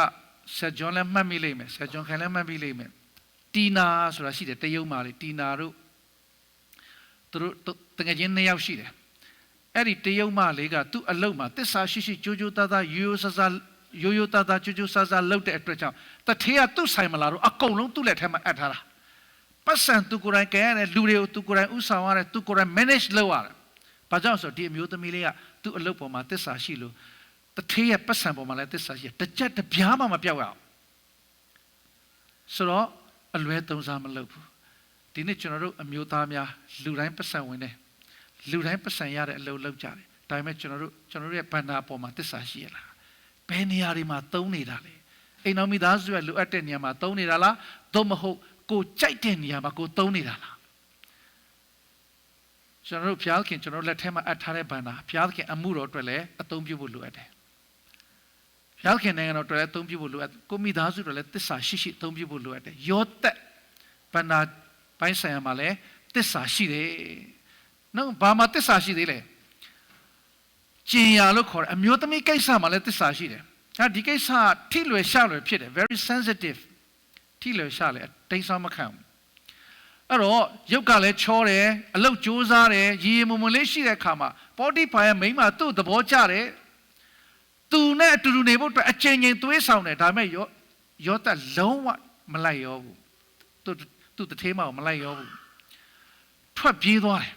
ဆက်ဂျွန်လည်းမှတ်မိလိမ့်မယ်ဆက်ဂျွန်ခိုင်လည်းမှတ်မိလိမ့်မယ်တီနာဆိုတာရှိတယ်တရုတ်မှာလေတီနာတို့သူတို့တကယ်ချင်း2ယောက်ရှိတယ်အဲ့ဒီတရုတ်မလေးကသူ့အလုပ်မှာသစ္စာရှိကြိုးကြိုးသားသားရိုးရိုးသားသားကြိုးကြိုးဆာဆာလုပ်တဲ့အတွက်ကြောင့်တထေးကသူ့ဆိုင်မလာတော့အကုန်လုံးသူ့လက်ထဲမှာအပ်ထားတာပတ်စံသူကိုယ်တိုင်ကဲရတယ်လူတွေကိုသူကိုယ်တိုင်ဥဆောင်ရတယ်သူကိုယ်တိုင် manage လုပ်ရတယ်ဘာကြောင့်ဆိုတော့ဒီအမျိုးသမီးလေးကသူ့အလုပ်ပေါ်မှာသစ္စာရှိလို့တထေးရဲ့ပတ်စံပေါ်မှာလည်းသစ္စာရှိတစ်ချက်တစ်ပြားမှမပြောက်ရအောင်ဆိုတော့အလွဲသုံးစားမလုပ်ဘူးဒီနေ့ကျွန်တော်တို့အမျိုးသားများလူတိုင်းပတ်စံဝင်တယ်လူတိုင်းပတ်စံရတဲ့အလုပ်လုပ်ကြတယ်ဒါပေမဲ့ကျွန်တော်တို့ရဲ့ဘန္နာပေါ်မှာသစ္စာရှိရလားဘယ်နေရာတွေမှာသုံးနေတာလဲအိမ်တော်မိသားစုရဲ့လိုအပ်တဲ့နေရာမှာသုံးနေတာလားသို့မဟုတ်ကိုကြိုက်တဲ့နေရာမှာကိုသုံးနေတာလားကျွန်တော်တို့ဘုရားခင်ကျွန်တော်လက်ထဲမှာအပ်ထားတဲ့ဘန္နာဘုရားခင်အမှုတော်အတွက်လည်းအသုံးပြုဖို့လိုအပ်တယ်ဘုရားခင်နိုင်ငံတော်အတွက်လည်းအသုံးပြုဖို့လိုအပ်ကိုမိသားစုအတွက်လည်းသစ္စာရှိအသုံးပြုဖို့လိုအပ်တယ်ယောသတ်ဘန္နာပိုင်းဆိုင်ရာမှာလည်းသစ္စာရှိတယ်နော်ဘာမှသစ္စာရှိသေးလဲကျင်ရလို့ခေါ်တယ်အမျိုးသမီးကိစ္စမှာလည်းသစ္စာရှိတယ် ဒီကိစ္စထိလွယ်ရှလွယ်ဖြစ်တယ် very sensitive ထိလွယ်ရှလွယ်တိတ်ဆောင်းမခံဘူးအဲ့တော့ရုပ်ကလည်းချောတယ်အလုတ်ကြိုးစားတယ်ရေမုံမလေးရှိတဲ့အခါမှာပေါ်တိဖာရဲ့မိန်းမသူ့သဘောကျတယ်သူနဲ့အတူတူနေဖို့အတွက်အချိန်ချင်းသွေးဆောင်တယ်ဒါပေမဲ့ယောသလုံးဝမလိုက်ရောဘူးသူ့တထေးမကိုမလိုက်ရောဘူးထွက်ပြေးသွားတယ်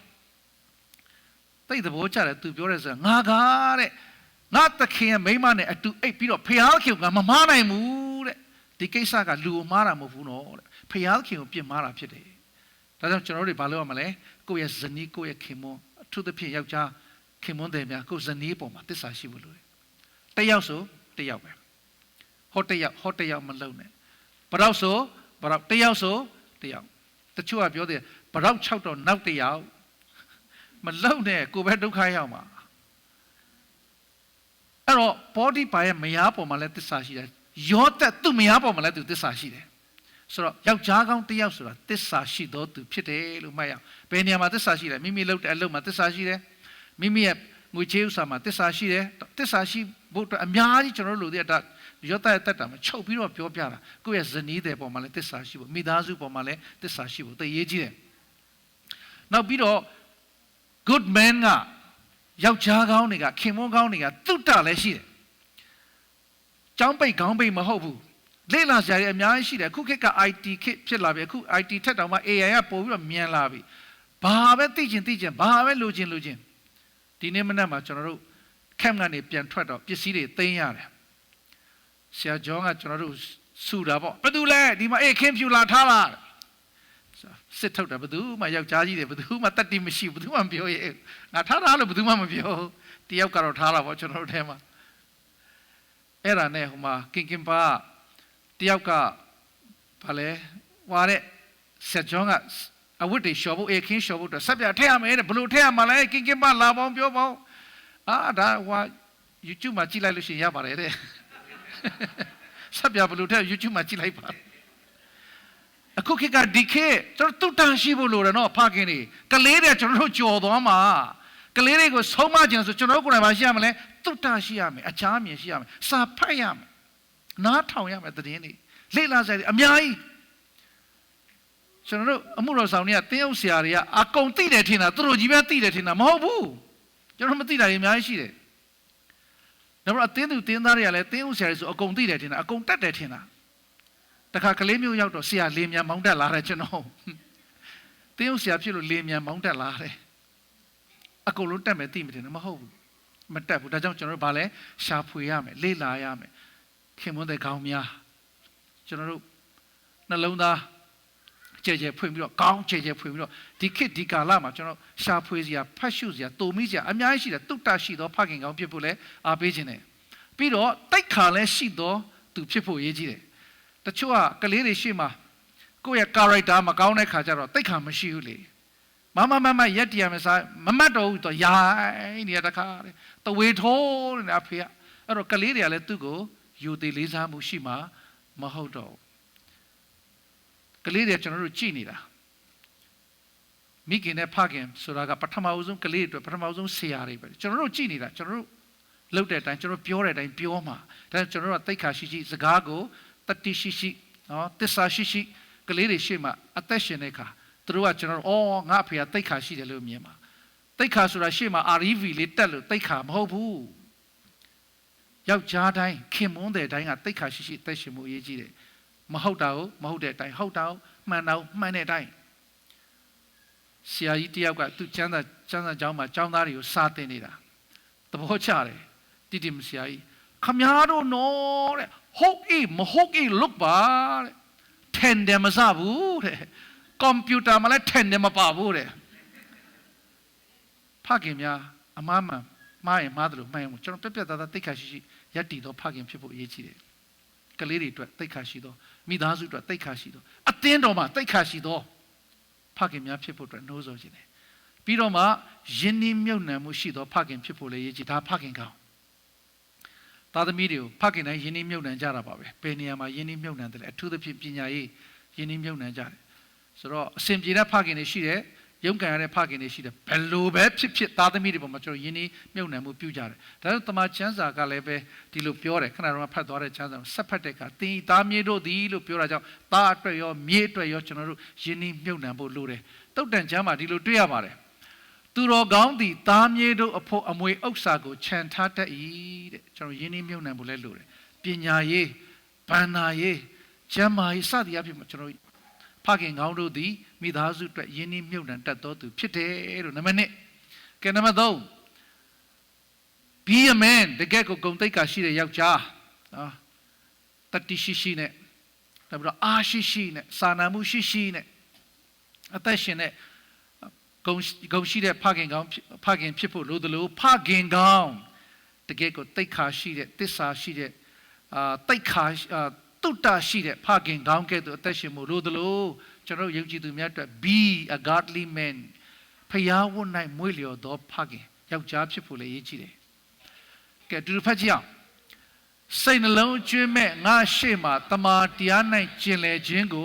တိတ်သဘောကျတယ်သူပြောတယ်ဆိုငါကားတဲ့ငါသခင်ရဲ့မိန်းမနဲ့အတူအိပ်ပြီးတော့ဖျားခင်ကမမားနိုင်ဘူးတဲ့ဒီကိစ္စကလူကိုမားတာမဟုတ်ဘူးနော်တဲ့ဖျားခင်ကိုပြစ်မှားတာဖြစ်တယ်ဒါကြောင့်ကျွန်တော်တို့ဘာလုပ်ရမလဲကိုယ့်ရဲ့ဇနီးကိုယ့်ရဲ့ခင်မွန်းအထူးသဖြင့်ယောက်ျားခင်မွန်းတယ်များကိုယ့်ဇနီးပေါ်မှာတစ္ဆာရှိဖို့လိုတယ်တယောက်ဆိုတယောက်ပဲဟောတယောက်မလုံနဲ့ဘရောက်ဆိုဘရောက်တယောက်ဆိုတယောက်တချို့ကပြောတယ်ဘရောက်6တော့နောက်တယောက်မလုံနဲ့ကိုယ်ပဲဒုက္ခရောက်မှာအဲ့တော့ပေါ်ဒီပါရဲ့မယားပေါ်မှာလည်းတစ္ဆာရှိတယ်ယောသက်သူ့မယားပေါ်မှာလည်းသူတစ္ဆာရှိတယ်ဆိုတော့ယောက်ျားကောင်းတယောက်ဆိုတာတစ္ဆာရှိတော်သူဖြစ်တယ်လို့မှတ်ရအောင်ဘယ်နေရာမှာတစ္ဆာရှိလဲမိမိလုပ်တဲ့အလုပ်မှာတစ္ဆာရှိတယ်မိမိရဲ့ငွေချေးဥစ္စာမှာတစ္ဆာရှိတယ်တစ္ဆာရှိဖို့အတွက်အများကြီးကျွန်တော်တို့လူတွေယောသက်ရဲ့တက်တာမှာချုပ်ပြီးတော့ပြောပြတာကိုယ့်ရဲ့ဇနီးတဲ့ပေါ်မှာလည်းတစ္ဆာရှိဖို့မိသားစုပေါ်မှာလည်းတစ္ဆာရှိဖို့သိရေးကြီးတယ်နောက်ပြီးတော့ good man ကယောက်ျားကောင်းတွေကခင်မွန်းကောင်းတွေကတုတ္တလည်းရှိတယ်ကျောင်းပိတ်ခေါင်းပိတ်မဟုတ်ဘူးလေ့လာစရာတွေအများကြီးရှိတယ်အခုခေတ်က IT ခေတ်ဖြစ်လာပြီအခု IT ထက်တောင်မှ AI ကပို့ပြီးတော့မြန်လာပြီဘာပဲသိချင်ဘာပဲလိုချင်ဒီနေ့မနက်မှာကျွန်တော်တို့ခက်ကနေပြန်ထွက်တော့ပစ္စည်းတွေသိမ်းရတယ်ဆရာကျောင်းကကျွန်တော်တို့စုတာပေါ့ဘယ်သူလဲဒီမှာခင်ဖြူလာထားလားစစ်ထုတ်တာဘယ်သူမှယောက်ျားကြီးတွေဘယ်သူမှတတ်တိမရှိဘယ်သူမှမပြောရဲ့ငါထားတာလို့ဘယ်သူမှမပြောတယောက်ကတော့ထားတာပေါ့ကျွန်တော်တို့ထဲမှာအဲ့ဒါနဲ့ဟိုမှာကင်ပါတယောက်ကဘာလဲဟွာတဲ့ဆက်ဂျွန်ကအဝတ်တွေလျှော်ဖို့ခင်းလျှော်ဖို့အတွက်ဆက်ပြထည့်ရမယ်တဲ့ဘယ်လိုထည့်ရမှာလဲကင်ပါလာပေါင်းပြောပေါင်းဒါဟွာ YouTube မှာကြည့်လိုက်လို့ရှိရင်ရပါတယ်တဲ့ဆက်ပြဘယ်လိုထည့် YouTube မှာကြည့်လိုက်ပါအခုခေတ်ကဒီခေတ်ကျွန်တော်တုတ်တန်ရှိဖို့လိုတယ်နော်ဖခင်တွေကလေးတွေကျွန်တော်တို့ကြော်သွားမှာကလေးတွေကိုဆုံးမခြင်းဆိုကျွန်တော်တို့ကိုယ်တိုင်မရှိရမလဲတုတ်တန်ရှိရမယ်အခြားမြင်ရှိရမယ်စာဖတ်ရမယ်နားထောင်ရမယ်သတင်းတွေလေ့လာစရာတွေအများကြီးကျွန်တော်တို့အမှုတော်ဆောင်တွေကတင်းအုပ်ဆရာတွေကအကုန်သိတယ်ထင်တာသူတို့ကြီးပဲသိတယ်ထင်တာမဟုတ်ဘူးကျွန်တော်မသိတာတွေအများကြီးရှိတယ်ဒါပေမဲ့အတင်းသူတင်းသားတွေကလည်းတင်းအုပ်ဆရာတွေဆိုအကုန်သိတယ်ထင်တာအကုန်တတ်တယ်ထင်တာတခါကလေးမျိုးရောက်တော့ဆရာလေမြန်မောင်းတက်လာတယ်ကျွန်တော်တင်းဦးဆရာဖြစ်လို့လေမြန်မောင်းတက်လာတယ်အကုန်လုံးတက်မယ်သိမတယ်မဟုတ်ဘူးမတက်ဘူးဒါကြောင့်ကျွန်တော်တို့ဗာလဲရှာဖွေရမယ်လေ့လာရမယ်ခင်မွန်းတဲ့ခေါင်းများကျွန်တော်တို့နှလုံးသားကြဲဖွင့်ပြီးတော့ကောင်းကြဲဖွင့်ပြီးတော့ဒီခေတ်ဒီကာလမှာကျွန်တော်ရှာဖွေစရာဖတ်ရှုစရာတုံမိစရာအများကြီးရှိတယ်တုတ်တရှိသောဖခင်ကောင်းဖြစ်ဖို့လဲအားပေးခြင်းတယ်ပြီးတော့တိုက်ခါလဲရှိသောသူဖြစ်ဖို့အရေးကြီးတယ်တချို့ကကလေးတွေရှိမှကိုယ့်ရဲ့ character မကောင်းတဲ့ခါကျတော့တိတ်ခါမရှိဘူးလေမရက်တရမစားမမတ်တော့ဘူးတော့ရိုင်းနေရတခါတဲ့တဝေထိုးနေအဖေကအဲ့တော့ကလေးတွေကလည်းသူ့ကိုယူသေးလေးစားမှုရှိမှမဟုတ်တော့ကလေးတွေကျွန်တော်တို့ကြည့်နေတာမိခင်နဲ့ဖခင်ဆိုတာကပထမဦးဆုံးကလေးတွေပထမဦးဆုံးဆရာတွေပဲကျွန်တော်တို့ကြည့်နေတာကျွန်တော်တို့လုပ်တဲ့အတိုင်းကျွန်တော်ပြောတဲ့အတိုင်းပြောမှာဒါကျွန်တော်တို့ကတိတ်ခါရှိစကားကိုတတိရှိနော်တစ္ဆာရှိကလေးတွေရှေ့မှာအသက်ရှင်တဲ့အခါသူတို့ကကျွန်တော်တို့ငါအဖေကတိတ်ခါရှိတယ်လို့မြင်မှာတိတ်ခါဆိုတာရှေ့မှာ RV လေးတက်လို့တိတ်ခါမဟုတ်ဘူးယောက်ျားတိုင်းခင်မွန်းတဲ့အတိုင်းကတိတ်ခါရှိအသက်ရှင်မှုအရေးကြီးတယ်မဟုတ်တာကိုမဟုတ်တဲ့အတိုင်းဟုတ်တာကိုမှန်တာကိုမှန်တဲ့အတိုင်းဆရာကြီးတယောက်ကသူကျမ်းစာကျောင်းမှာကျောင်းသားတွေကိုစာသင်နေတာသဘောကျတယ်တိမဆရာကြီးခမည်းတော်နော်တဲ့ဟုတ်မဟုတ်look ပါတဲ့ထန်တယ်မစားဘူးတဲ့ကွန်ပျူတာမှာလည်းထန်တယ်မပါဘူးတဲ့ဖခင်များအမားမှန်မှားရင်မှားတယ်လို့မှန်ရင်ကျွန်တော်ပြတ်သားတိတ်ခါရှိရက်တည်သောဖခင်ဖြစ်ဖို့အရေးကြီးတယ်ကလေးတွေအတွက်တိတ်ခါရှိသောမိသားစုအတွက်တိတ်ခါရှိသောအသင်းတော်မှာတိတ်ခါရှိသောဖခင်များဖြစ်ဖို့အတွက်နှိုးဆော်ခြင်းတယ်ပြီးတော့မှယဉ်နီးမြုပ်နှံမှုရှိသောဖခင်ဖြစ်ဖို့လည်းအရေးကြီးဒါဖခင်ကောင်းသားသမီးတွေကိုဖခင်တိုင်းယဉ်နီးမြုပ်နှံကြတာပါပဲဘယ်နေရာမှာယဉ်နီးမြုပ်နှံတယ်လဲအထူးသဖြင့်ပညာရေးယဉ်နီးမြုပ်နှံကြတယ်ဆိုတော့အစဉ်ပြေတဲ့ဖခင်တွေရှိတယ် ရုန်းကန်ရတဲ့ဖခင်တွေရှိတယ်ဘယ်လိုပဲဖြစ်သားသမီးတွေပေါ်မှာကျွန်တော်ယဉ်နေမြုပ်နှံမှုပြုကြတယ်ဒါကြောင့်တမန်ကျမ်းစာကလည်းပဲဒီလိုပြောတယ်ခဏတော့ဖတ်သွားတဲ့ကျမ်းစာဆက်ဖတ်တဲ့အခါသင်သားမြေတို့သည်လို့ပြောတာကြောင့်သားအတွက်ရောမြေအတွက်ရောကျွန်တော်တို့ယဉ်နေမြုပ်နှံဖို့လိုတယ်တုတ်တန်ကျမ်းမှာဒီလိုတွေ့ရပါတယ်သူတော်ကောင်းသည်သားမြေတို့အဖို့အမွေဥစ္စာကိုခြံထားတတ်၏တဲ့ကျွန်တော်ယဉ်နေမြုပ်နှံဖို့လည်းလိုတယ်ပညာရေးဘန္နာရေးကျမ်းမာရေးစသည်အဖြစ်မှာကျွန်တော်ဖခင်ကောင်းတို့သည်မိသားစုအတွက်ယဉ်နေမြုပ်နှံတတ်တော်သူဖြစ်တယ်လို့နံပါတ်1ကဲနံပါတ်3 be a man တကယ်ကိုဂုဏ်သိက္ခာရှိတဲ့ယောက်ျားနော်တတိရှိနဲ့နောက်ပြီးတော့အာရှိနဲ့စာနာမှုရှိနဲ့အသက်ရှင်တဲ့ဂုဏ်ရှိတဲ့ဖခင်ကောင်းဖခင်ဖြစ်ဖို့လိုသလိုဖခင်ကောင်းတကယ်ကိုသိက္ခာရှိတဲ့သစ္စာရှိတဲ့သိက္ခာတုတ္တရှိတဲ့ဖခင်ကောင်းကဲ့သို့အသက်ရှင်မှုလိုသလိုကျွန်တော်ယုံကြည်သူများအတွက် be a godly man ဖျားဝတ်၌မွေးလျော်သောဖခင်ယောက်ျားဖြစ်ဖို့လည်းရည်ကြည်တယ်ကဲဒီလိုဖတ်ကြည့်အောင်စိတ်နှလုံးကျွမ်းမဲ့ငါရှေ့မှာတမာတရား၌ကျင်လည်ခြင်းက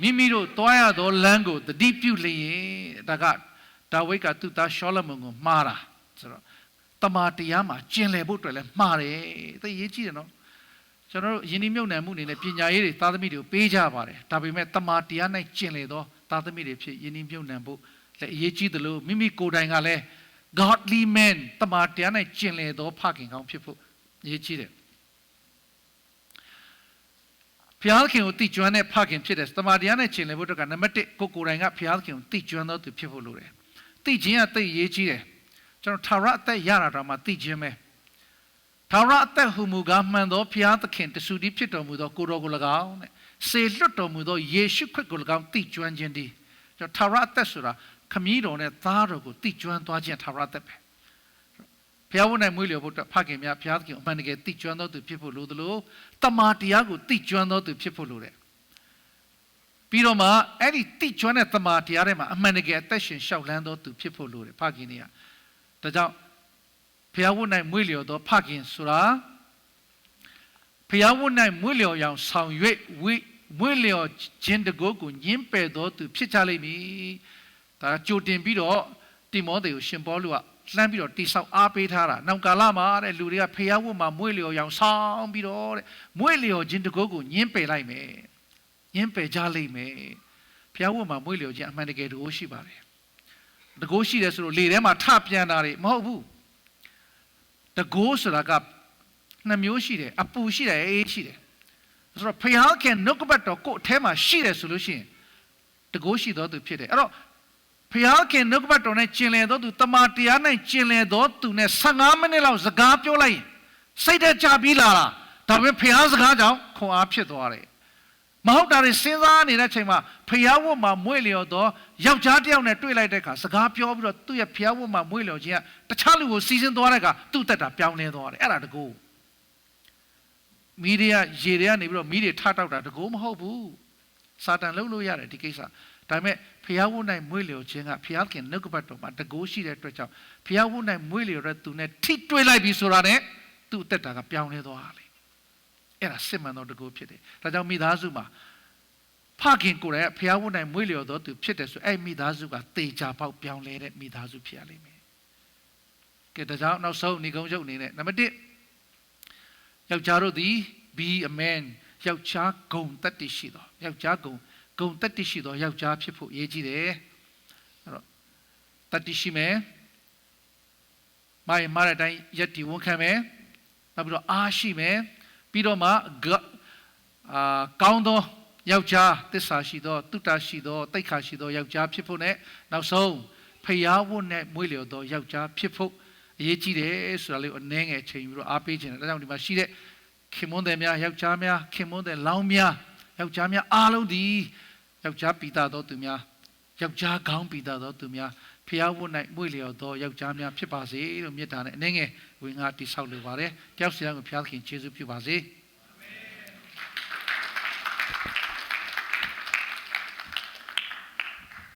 မိမိတို့တွားရသောလမ်းကိုတတိပြုလျင်ဒါကဒါဝိဒ်ကသူ့သားရှောလမုန်ကိုမှားတာဆိုတော့တမာတရားမှာကျင်လည်ဖို့အတွက်လည်းမှားတယ်သိရေးကြည့်တယ်နော်ကျွန်တော်တို့ယဉ်ဒီမြုပ်နှံမှုအနေနဲ့ပညာရေးတွေသားသမီးတွေကိုပေးကြပါတယ်ဒါပေမဲ့တမာတရား၌ကျင်လည်သောသားသမီးတွေဖြစ်ယဉ်ဒီမြုပ်နှံဖို့လည်းအရေးကြီးတယ်လို့မိမိကိုယ်တိုင်ကလည်း godly man တမာတရား၌ကျင်လည်သောဖခင်ကောင်းဖြစ်ဖို့အရေးကြီးတယ်ဖျားခင်ကိုတိကျွမ်းတဲ့ဖခင်ဖြစ်တယ်တမာတရားနဲ့ကျင်လည်ဖို့တော့ကနံပါတ်1ကိုယ်တိုင်ကဖျားခင်ကိုတိကျွမ်းသောသူဖြစ်ဖို့လိုတယ်တိခြင်းကတိတ်ရေးကြီးတယ်ကျွန်တော်ထာဝရအသက်ရတာတော့မှတိခြင်းပဲထာဝရအသက်ဟူမူကားမှန်သောဖျားသခင်တဆူတည်းဖြစ်တော်မူသောကိုတော်ကို၎င်းတဲ့စေလွတ်တော်မူသောယေရှုခရစ်ကို၎င်းတိကျွမ်းခြင်းတည်းကျွန်တော်ထာဝရအသက်ဆိုတာခမည်းတော်နဲ့သားတော်ကိုတိကျွမ်းသွားခြင်းထာဝရအသက်ပဲဖျားဝတ်၌မွေးလျော်ဖို့ဖခင်များဖျားသခင်အမှန်တကယ်တိကျွမ်းသောသူဖြစ်ဖို့လိုသလိုတမာတရားကိုတိကျွမ်းသောသူဖြစ်ဖို့လိုတယ်ပြီးတော့မှအဲ့ဒီတိကျွမ်းတဲ့တမာတရားထဲမှာအမှန်တကယ်အသက်ရှင်လျှောက်လန်းသောသူဖြစ်ဖို့လိုတယ်ဖခင်တွေကဒါကြောင့်ဖျားဝတ်၌မွေးလျော်သောဖခင်ဆိုတာဖျားဝတ်၌မွေးလျော်ရောင်ဆောင်၍မွေးလျော်ခြင်းတကိုးကိုညှင်းပယ်သောသူဖြစ်ကြလိမ့်မည်ဒါကြိုတင်ပြီးတော့တိမောသေကိုရှင်ပေါလုကလှမ်းပြီးတော့တိဆောက်အားပေးထားတာနောက်ကာလမှာတဲ့လူတွေကဖျားဝတ်မှာမွေးလျော်ရောင်ဆောင်ပြီးတော့တဲ့မွေးလျော်ခြင်းတကိုးကိုညှင်းပယ်လိုက်မယ်ညှင်းပယ်ကြလိမ့်မယ်ဖျားဝတ်မှာမွေးလျော်ခြင်းအမှန်တကယ်တကိုးရှိပါတယ်တကိုးရှိတယ်ဆိုတော့လေထဲမှာထပြန်တာတွေမဟုတ်ဘူးတကိုးဆိုတာကနှစ်မျိုးရှိတယ်အပူရှိတယ်အေးရှိတယ်ဆိုတော့ဖျားခင်နှုတ်ကပတ်တော်ကိုယ်အထဲမှာရှိတယ်ဆိုလို့ရှိရင်တကိုးရှိတော်သူဖြစ်တယ်အဲ့တော့ဖျားခင်နှုတ်ကပတ်တော်နဲ့ကျင်လည်တော်သူတမာတရားနဲ့ကျင်လည်တော်သူနဲ့15မိနစ်လောက်စကားပြောလိုက်ရင်စိတ်တကြပြီးလာတာဒါပေမဲ့ဖျားစကားကြောင့်ခွန်အားဖြစ်သွားတယ်မဟုတ်တာတွေစဉ်းစားနေတဲ့အချိန်မှာဖျားဝတ်မှာမွေ့လျော်သောယောက်ျားတစ်ယောက်နဲ့တွေ့လိုက်တဲ့အခါစကားပြောပြီးတော့သူ့ရဲ့ဖျားဝတ်မှာမွေ့လျော်ခြင်းကတခြားလူကိုစီစဉ်သွားတဲ့အခါသူ့တက်တာပြောင်းလဲသွားတယ်အဲ့ဒါတကူမီးတွေကရေတွေကနေပြီးတော့မီးတွေထတောက်တာတကူမဟုတ်ဘူးစာတန်လှုပ်လို့ရတယ်ဒီကိစ္စဒါပေမဲ့ဖျားဝတ်၌မွေ့လျော်ခြင်းကဖျားခင်နှုတ်ကပတ်တော်မှာတကူရှိတဲ့အတွက်ကြောင့်ဖျားဝတ်၌မွေ့လျော်တဲ့သူနဲ့ထိတွေ့လိုက်ပြီဆိုတာနဲ့သူ့တက်တာကပြောင်းလဲသွားတယ်အဲ့ဒါစစ်မှန်သောတကူဖြစ်တယ်ဒါကြောင့်မိသားစုမှာဖခင်ကိုယ်တိုင်ဖျားဝတ်၌မွေးလျော်သောသူဖြစ်တယ်ဆိုအဲ့မိသားစုကတေချာပေါက်ပြောင်းလဲတဲ့မိသားစုဖြစ်ရလိမ့်မယ်။ကဲဒါကြောင့်နောက်ဆုံးဏိဂုံးချုပ်အနေနဲ့နံပါတ်1ယောက်ျားတို့သည် be a man ယောက်ျားဂုဏ်တတ္တိရှိသောယောက်ျားဂုဏ်တတ္တိရှိသောယောက်ျားဖြစ်ဖို့အရေးကြီးတယ်။အဲ့တော့တတ္တိရှိမယ်။မာရတိုင်းယက်တီဝန်ခံမယ်။နောက်ပြီးတော့အားရှိမယ်။ပြီးတော့မှကောင်းသောယောက်ျားသစ္စာရှိသောတုတ္တရှိသောတိတ်ခါရှိသောယောက်ျားဖြစ်ဖို့နဲ့နောက်ဆုံးဖျားဝတ်နဲ့မွေးလျော်သောယောက်ျားဖြစ်ဖို့အရေးကြီးတယ်ဆိုတာလေးကိုအနည်းငယ်ချိန်ပြီးတော့အားပေးခြင်းတယ်ဒါကြောင့်ဒီမှာရှိတဲ့ခင်မွန်းတယ်များယောက်ျားများခင်မွန်းတယ်လောင်းများယောက်ျားများအားလုံးဒီယောက်ျားပိတာသောသူများယောက်ျားကောင်းပိတာသောသူများဖျားဝတ်၌မွေးလျော်သောယောက်ျားများဖြစ်ပါစေလို့မြတ်တာနဲ့အနည်းငယ်ဝင်ငါတိဆောက်လိုပါတယ်တယောက်စီတိုင်းကိုဖျားခင်ယေရှုပြုပါစေ